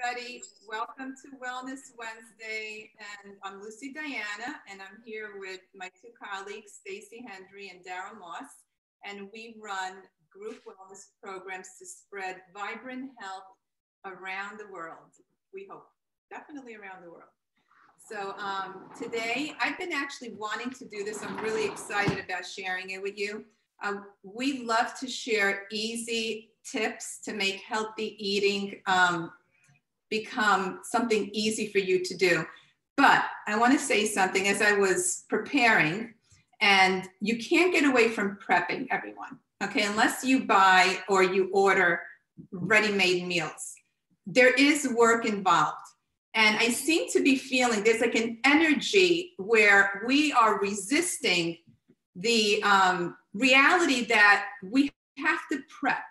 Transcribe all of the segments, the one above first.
everybody. Welcome to Wellness Wednesday. And I'm Lucy Diana, and I'm here with my two colleagues, Stacey Hendry and Darren Moss. And we run group wellness programs to spread vibrant health around the world. We hope, definitely around the world. So today, I've been actually wanting to do this. I'm really excited about sharing it with you. We love to share easy tips to make healthy eating become something easy for you to do. But I want to say something as I was preparing, and you can't get away from prepping, everyone, okay, unless you buy or you order ready-made meals. There is work involved. And I seem to be feeling there's like an energy where we are resisting the reality that we have to prep.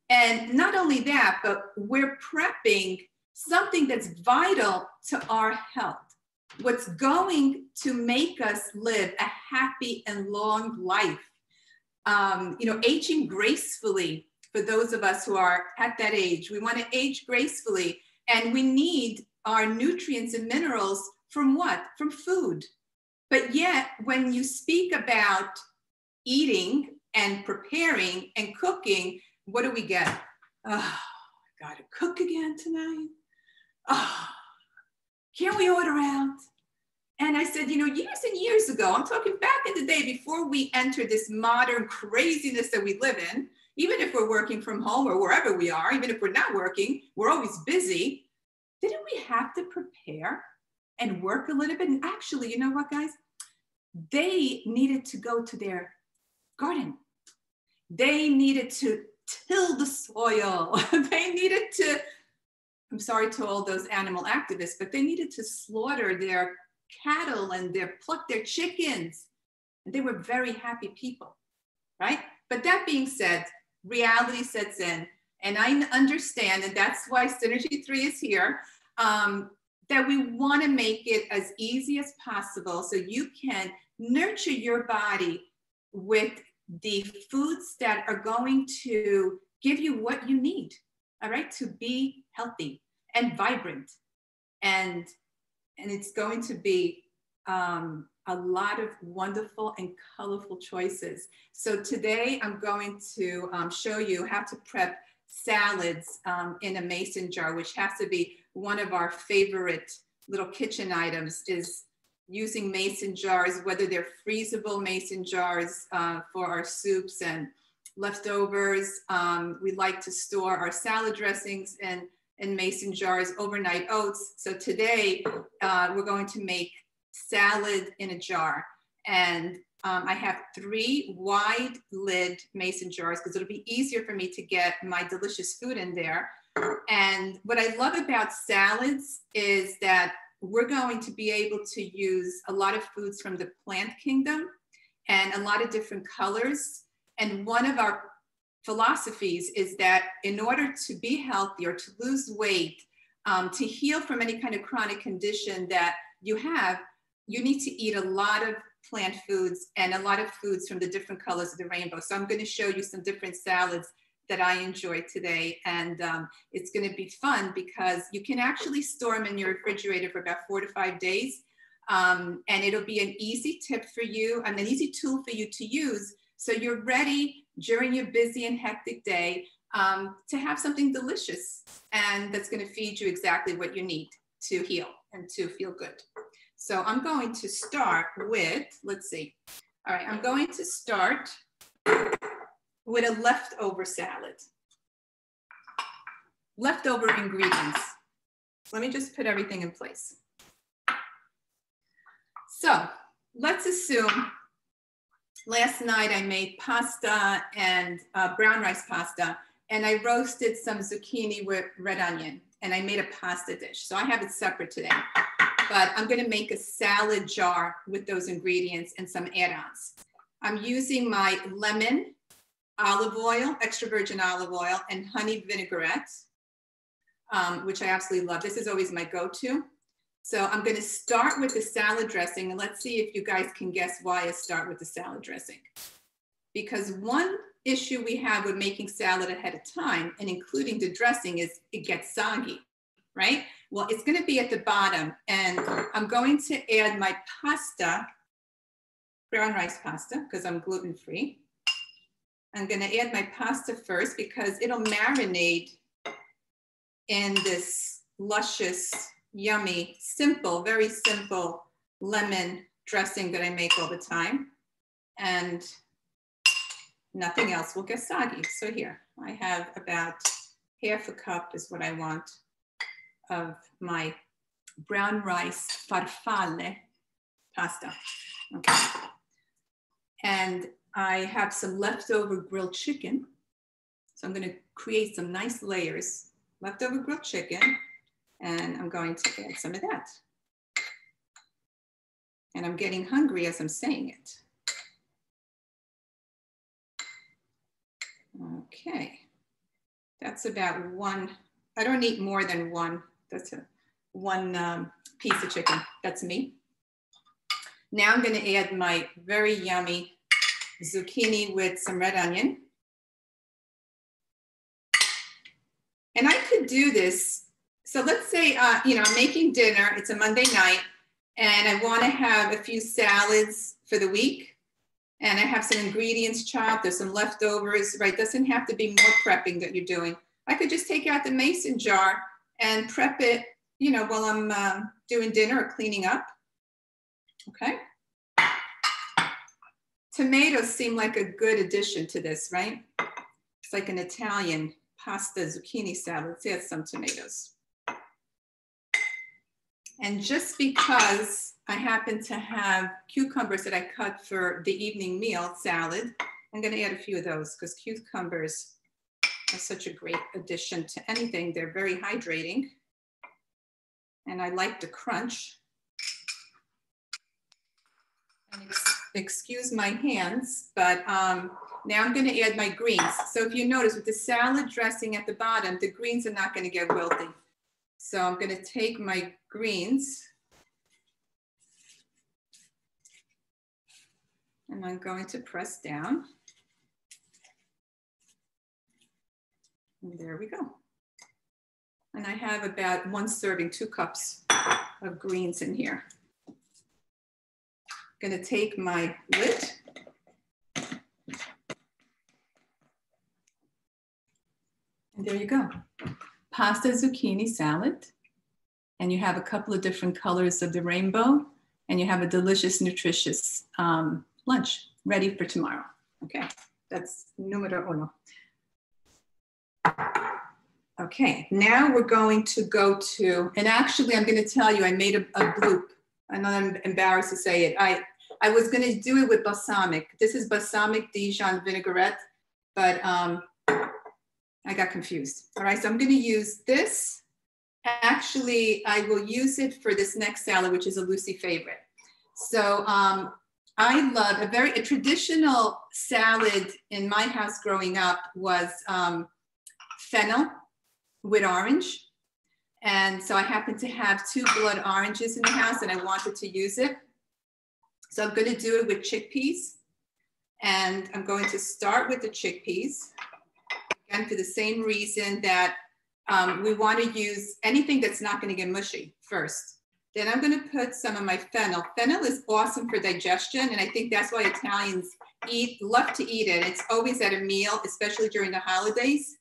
And not only that, but we're prepping something that's vital to our health, what's going to make us live a happy and long life. Aging gracefully for those of us who are at that age. We want to age gracefully, and we need our nutrients and minerals from what? From food. But yet, when you speak about eating and preparing and cooking, what do we get? Oh, I gotta cook again tonight. Oh, can't we order out? And I said, years and years ago, I'm talking back in the day before we entered this modern craziness that we live in, even if we're working from home or wherever we are, even if we're not working, we're always busy. Didn't we have to prepare and work a little bit? And actually, you know what, guys? They needed to go to their garden. They needed to till the soil. They needed to, I'm sorry to all those animal activists, but they needed to slaughter their cattle and pluck their chickens. And they were very happy people, right? But that being said, reality sets in. And I understand, and that's why Synergy 3 is here, that we want to make it as easy as possible so you can nurture your body with the foods that are going to give you what you need, all right, to be healthy and vibrant. And it's going to be a lot of wonderful and colorful choices. So today I'm going to show you how to prep salads in a mason jar, which has to be one of our favorite little kitchen items, is using mason jars, whether they're freezable mason jars for our soups and leftovers. We like to store our salad dressings in mason jars, overnight oats. So today we're going to make salad in a jar. And I have 3 wide lid mason jars because it'll be easier for me to get my delicious food in there. And what I love about salads is that we're going to be able to use a lot of foods from the plant kingdom and a lot of different colors. And one of our philosophies is that in order to be healthy or to lose weight, to heal from any kind of chronic condition that you have, you need to eat a lot of plant foods and a lot of foods from the different colors of the rainbow. So I'm going to show you some different salads that I enjoy today. And it's going to be fun because you can actually store them in your refrigerator for about 4 to 5 days. And it'll be an easy tip for you and an easy tool for you to use. So you're ready during your busy and hectic day to have something delicious and that's going to feed you exactly what you need to heal and to feel good. So I'm going to start with, let's see. All right, I'm going to start with a leftover salad. Leftover ingredients. Let me just put everything in place. So let's assume last night I made pasta and brown rice pasta, and I roasted some zucchini with red onion, and I made a pasta dish. So I have it separate today. But I'm going to make a salad jar with those ingredients and some add-ons. I'm using my lemon, olive oil, extra virgin olive oil, and honey vinaigrette, which I absolutely love. This is always my go-to. So I'm going to start with the salad dressing, and let's see if you guys can guess why I start with the salad dressing. Because one issue we have with making salad ahead of time and including the dressing is it gets soggy. right? Well, it's gonna be at the bottom, and I'm going to add my pasta, brown rice pasta, because I'm gluten-free. I'm gonna add my pasta first because it'll marinate in this luscious, yummy, simple, very simple lemon dressing that I make all the time. And nothing else will get soggy. So here, I have about half a cup is what I want of my brown rice farfalle pasta. Okay. And I have some leftover grilled chicken. So I'm gonna create some nice layers, leftover grilled chicken, and I'm going to add some of that. And I'm getting hungry as I'm saying it. Okay, that's about one. I don't eat more than one. That's one piece of chicken. That's me. Now I'm gonna add my very yummy zucchini with some red onion. And I could do this. So let's say, you know, I'm making dinner, it's a Monday night, and I wanna have a few salads for the week. And I have some ingredients chopped, there's some leftovers, right? Doesn't have to be more prepping that you're doing. I could just take out the mason jar and prep it, you know, while I'm doing dinner or cleaning up, okay? Tomatoes seem like a good addition to this, right? It's like an Italian pasta zucchini salad. Let's add some tomatoes. And just because I happen to have cucumbers that I cut for the evening meal salad, I'm gonna add a few of those because cucumbers are such a great addition to anything. They're very hydrating. And I like the crunch. And excuse my hands, but now I'm gonna add my greens. So if you notice with the salad dressing at the bottom, the greens are not gonna get wilty. So I'm gonna take my greens and I'm going to press down. And there we go. And I have about 1 serving, 2 cups of greens in here. I'm gonna take my lid. And there you go. Pasta zucchini salad. And you have a couple of different colors of the rainbow. And you have a delicious, nutritious lunch ready for tomorrow. Okay, that's numero uno. Okay, now we're going to go to, and actually I'm gonna tell you, I made a bloop. I know I'm embarrassed to say it. I was gonna do it with balsamic. This is balsamic Dijon vinaigrette, but I got confused. All right, so I'm gonna use this. Actually, I will use it for this next salad, which is a Lucy favorite. So I love a traditional salad in my house growing up was fennel with orange. And so I happen to have 2 blood oranges in the house and I wanted to use it. So I'm gonna do it with chickpeas. And I'm going to start with the chickpeas. Again, for the same reason that we wanna use anything that's not gonna get mushy first. Then I'm gonna put some of my fennel. Fennel is awesome for digestion, and I think that's why Italians love to eat it. It's always at a meal, especially during the holidays,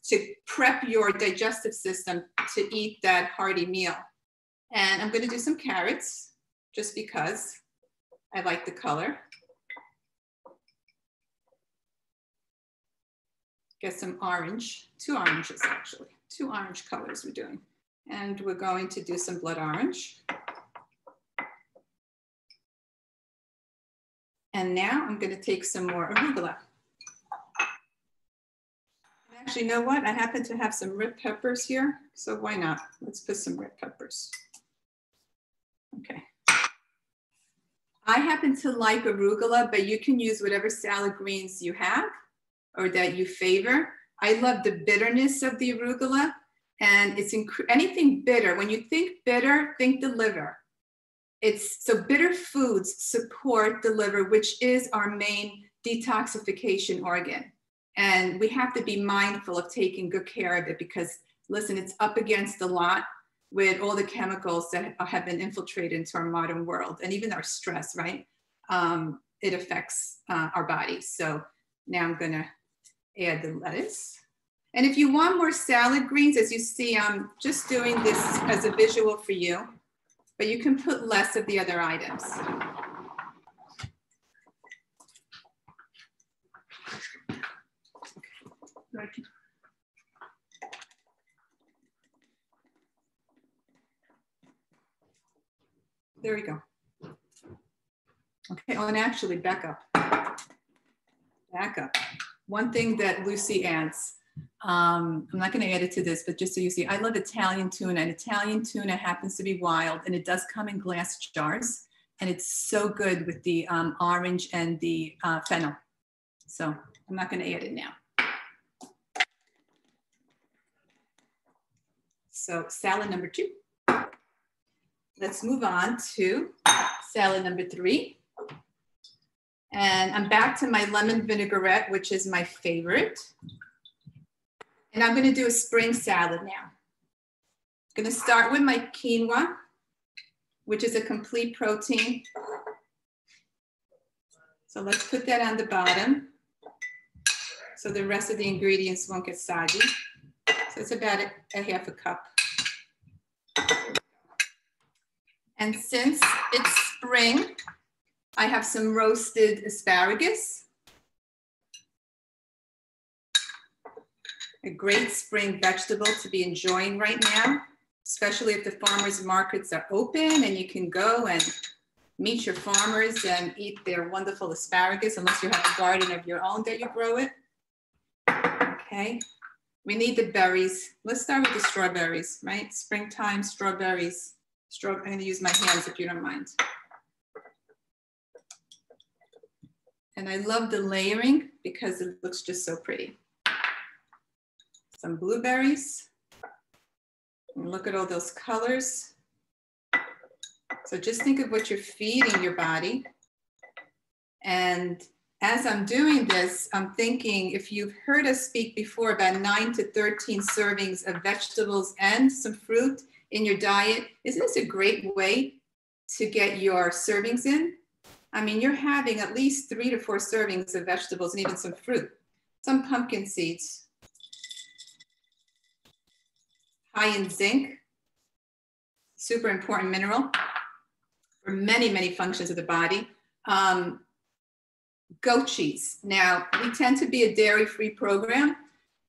to prep your digestive system to eat that hearty meal. And I'm gonna do some carrots, just because I like the color. Get some orange, 2 oranges actually, 2 orange colors we're doing. And we're going to do some blood orange. And now I'm gonna take some more arugula. Actually, you know what? I happen to have some red peppers here, so why not? Let's put some red peppers. Okay. I happen to like arugula, but you can use whatever salad greens you have or that you favor. I love the bitterness of the arugula. And it's anything bitter. When you think bitter, think the liver. So bitter foods support the liver, which is our main detoxification organ. And we have to be mindful of taking good care of it because listen, it's up against a lot with all the chemicals that have been infiltrated into our modern world, and even our stress, right? It affects our bodies. So now I'm gonna add the lettuce. And if you want more salad greens, as you see, I'm just doing this as a visual for you, but you can put less of the other items. There we go. Okay, oh, and actually back up. One thing that Lucy adds, I'm not gonna add it to this, but just so you see, I love Italian tuna, and Italian tuna happens to be wild, and it does come in glass jars, and it's so good with the orange and the fennel. So I'm not gonna add it now. So salad number 2. Let's move on to salad number 3. And I'm back to my lemon vinaigrette, which is my favorite. And I'm gonna do a spring salad now. I'm gonna start with my quinoa, which is a complete protein. So let's put that on the bottom so the rest of the ingredients won't get soggy. So it's about a half a cup. And since it's spring, I have some roasted asparagus. A great spring vegetable to be enjoying right now, especially if the farmers markets are open and you can go and meet your farmers and eat their wonderful asparagus, unless you have a garden of your own that you grow it. Okay, we need the berries. Let's start with the strawberries, right? Springtime strawberries. I'm gonna use my hands if you don't mind. And I love the layering because it looks just so pretty. Some blueberries. And look at all those colors. So just think of what you're feeding your body. And as I'm doing this, I'm thinking, if you've heard us speak before about 9 to 13 servings of vegetables and some fruit in your diet, isn't this a great way to get your servings in? I mean, you're having at least 3 to 4 servings of vegetables and even some fruit, some pumpkin seeds. High in zinc, super important mineral for many, many functions of the body. Goat cheese. Now, we tend to be a dairy-free program,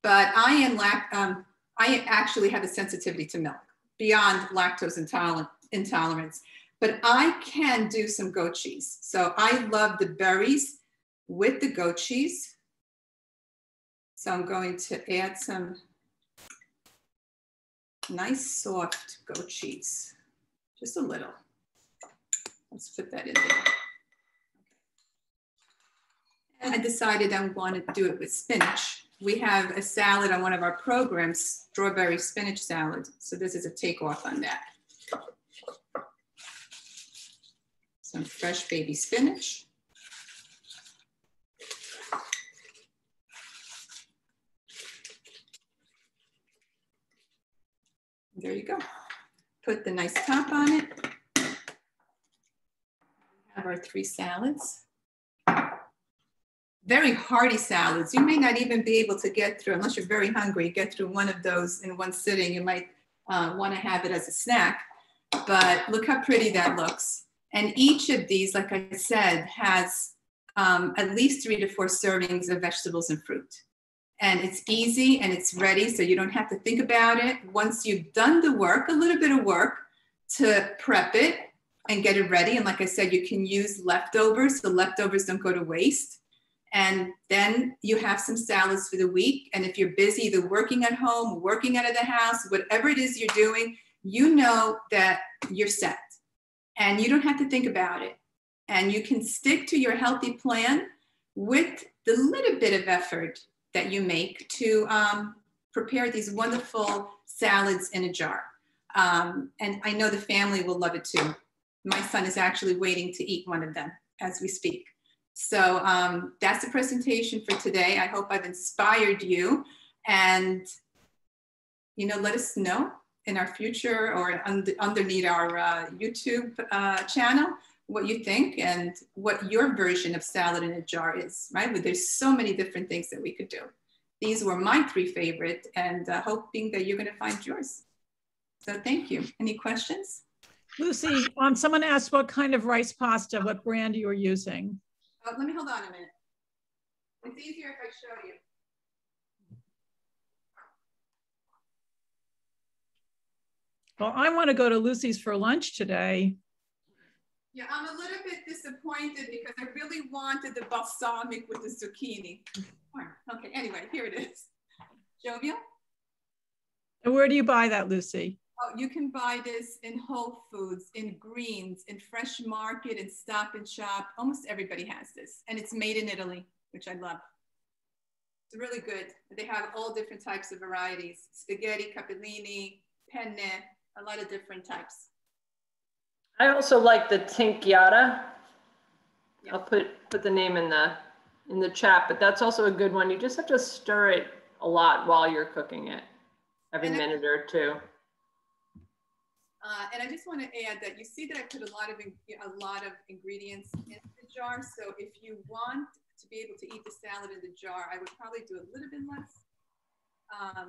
but I actually have a sensitivity to milk beyond lactose intolerance, but I can do some goat cheese. So I love the berries with the goat cheese. So I'm going to add some nice soft goat cheese, just a little. Let's put that in there. And I decided I want to do it with spinach. We have a salad on one of our programs, strawberry spinach salad. So this is a takeoff on that. Some fresh baby spinach. There you go. Put the nice top on it. We have our 3 salads. Very hearty salads. You may not even be able to get through, unless you're very hungry, get through one of those in one sitting. You might want to have it as a snack, but look how pretty that looks. And each of these, like I said, has at least 3 to 4 servings of vegetables and fruit. And it's easy and it's ready, so you don't have to think about it. Once you've done the work, a little bit of work to prep it and get it ready. And like I said, you can use leftovers, so leftovers don't go to waste. And then you have some salads for the week. And if you're busy, either working at home, working out of the house, whatever it is you're doing, you know that you're set and you don't have to think about it. And you can stick to your healthy plan with the little bit of effort that you make to prepare these wonderful salads in a jar. And I know the family will love it too. My son is actually waiting to eat one of them as we speak. So that's the presentation for today. I hope I've inspired you. And let us know in our future or underneath our YouTube channel what you think and what your version of salad in a jar is, right? But there's so many different things that we could do. These were my 3 favorite, and hoping that you're going to find yours. So thank you. Any questions? Lucy, someone asked what kind of rice pasta, what brand you were using. Let me hold on a minute. It's easier if I show you. Well, I want to go to Lucy's for lunch today. Yeah, I'm a little bit disappointed because I really wanted the balsamic with the zucchini. Okay, anyway, here it is. Jovial. And where do you buy that, Lucy? Oh, you can buy this in Whole Foods, in Greens, in Fresh Market, in Stop and Shop. Almost everybody has this. And it's made in Italy, which I love. It's really good. They have all different types of varieties. Spaghetti, capellini, penne, a lot of different types. I also like the tinkyata. Yeah. I'll put the name in the chat, but that's also a good one. You just have to stir it a lot while you're cooking it, every minute or two. And I just want to add that you see that I put a lot of ingredients in the jar. So if you want to be able to eat the salad in the jar, I would probably do a little bit less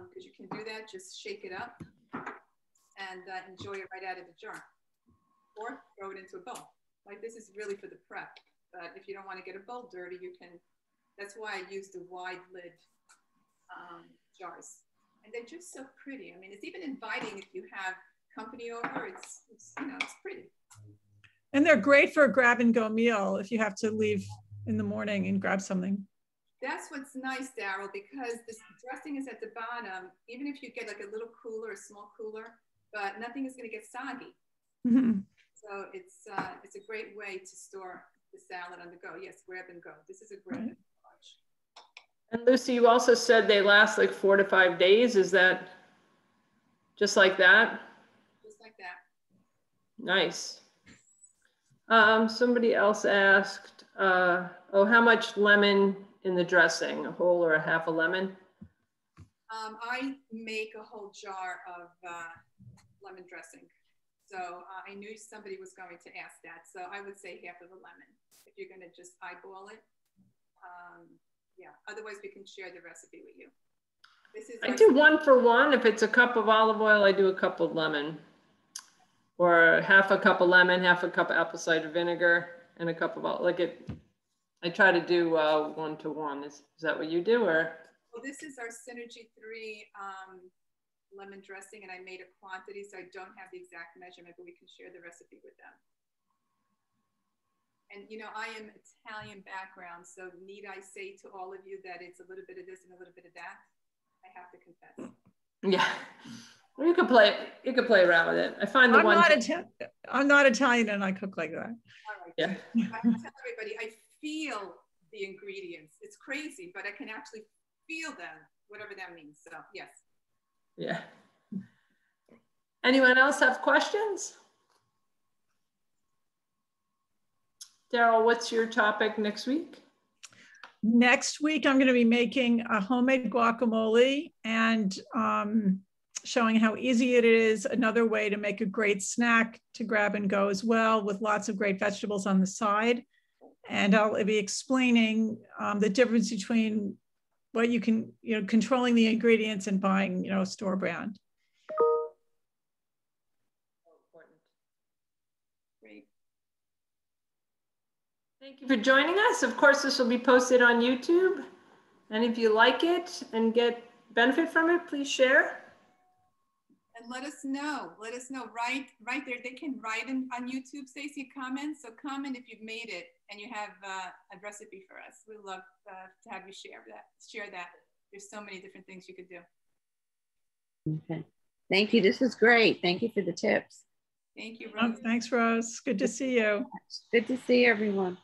because you can do that. Just shake it up and enjoy it right out of the jar, or throw it into a bowl. Like this is really for the prep. But if you don't want to get a bowl dirty, you can. That's why I use the wide lid jars, and they're just so pretty. I mean, it's even inviting if you have company over. It's it's pretty. And they're great for a grab and go meal if you have to leave in the morning and grab something. That's what's nice, Daryl, because this dressing is at the bottom. Even if you get like a little cooler, a small cooler, but nothing is going to get soggy. Mm-hmm. So it's a great way to store the salad on the go. Yes, grab and go. This is a great lunch. And Lucy, you also said they last like 4 to 5 days. Is that just like that? Just like that. Nice. Somebody else asked, how much lemon in the dressing? A whole or a half a lemon? I make a whole jar of lemon dressing. So I knew somebody was going to ask that. So I would say half of a lemon if you're going to just eyeball it. Yeah, otherwise we can share the recipe with you. I do 1 for 1. If it's a cup of olive oil, I do a cup of lemon. Or half a cup of lemon, half a cup of apple cider vinegar, and a cup of I try to do 1 to 1. Is that what you do, or? Well, this is our Synergy 3 lemon dressing, and I made a quantity, so I don't have the exact measurement, but we can share the recipe with them. And I am Italian background, so need I say to all of you that it's a little bit of this and a little bit of that? I have to confess. Yeah. You could play around with it. I find the I'm not Italian and I cook like that. All right. Yeah. I tell everybody I feel the ingredients. It's crazy, but I can actually feel them, whatever that means. So yes. Yeah. Anyone else have questions? Daryl, what's your topic next week? Next week, I'm going to be making a homemade guacamole and showing how easy it is. Another way to make a great snack to grab and go as well, with lots of great vegetables on the side. And I'll be explaining the difference between what you can, controlling the ingredients and buying, store brand. Great. Thank you for joining us. Of course, this will be posted on YouTube. And if you like it and get benefit from it, please share. And let us know. Let us know right there. They can write on YouTube, Stacey, comments. So comment if you've made it and you have a recipe for us. We'd love to have you share that. There's so many different things you could do. Okay. Thank you. This was great. Thank you for the tips. Thank you, Rose. Thanks, Rose. Good to see you. Good to see everyone.